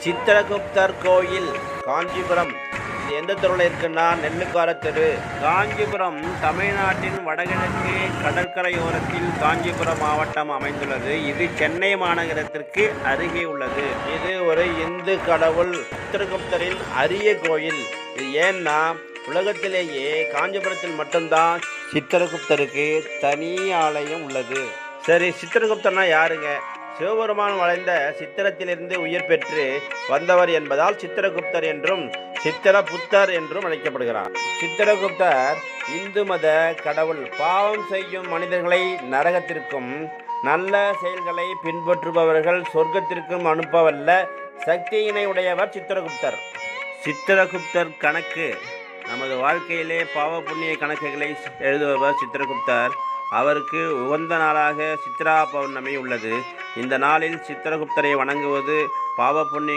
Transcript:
சித்திரகுப்தர் கோயில் காஞ்சிபுரம். இது எந்த தெருவில் இருக்குன்னா நெல்லுக்கார தெரு. காஞ்சிபுரம் தமிழ்நாட்டின் வடகிழக்கு கடற்கரையோரத்தில் காஞ்சிபுரம் மாவட்டம் அமைந்துள்ளது. இது சென்னை மாநகரத்திற்கு அருகே உள்ளது. இது ஒரு இந்து கடவுள் சித்திரகுப்தரின் அரிய கோயில். இது ஏன்னா உலகத்திலேயே காஞ்சிபுரத்தில் மட்டும்தான் சித்திரகுப்தருக்கு தனி ஆலயம் உள்ளது. சரி, சித்திரகுப்தர்னா யாருங்க? சிவபெருமான் வளைந்த சித்திரத்திலிருந்து உயிர் பெற்று வந்தவர் என்பதால் சித்திரகுப்தர் என்றும் சித்திரபுத்தர் என்றும் அழைக்கப்படுகிறார். சித்திரகுப்தர் இந்து மத கடவுள். பாவம் செய்யும் மனிதர்களை நரகத்திற்கும் நல்ல செயல்களை பின்பற்றுபவர்கள் சொர்க்கத்திற்கும் அனுப்பவல்ல சக்தியினை உடையவர் சித்திரகுப்தர். சித்திரகுப்தர் கணக்கு. நமது வாழ்க்கையிலே பாவ புண்ணிய கணக்குகளை எழுதுபவர் சித்திரகுப்தர். அவருக்கு உகந்த நாளாக சித்ரா பௌர்ணமி உள்ளது. இந்த நாளில் சித்திரகுப்தரை வணங்குவது பாவ புண்ணிய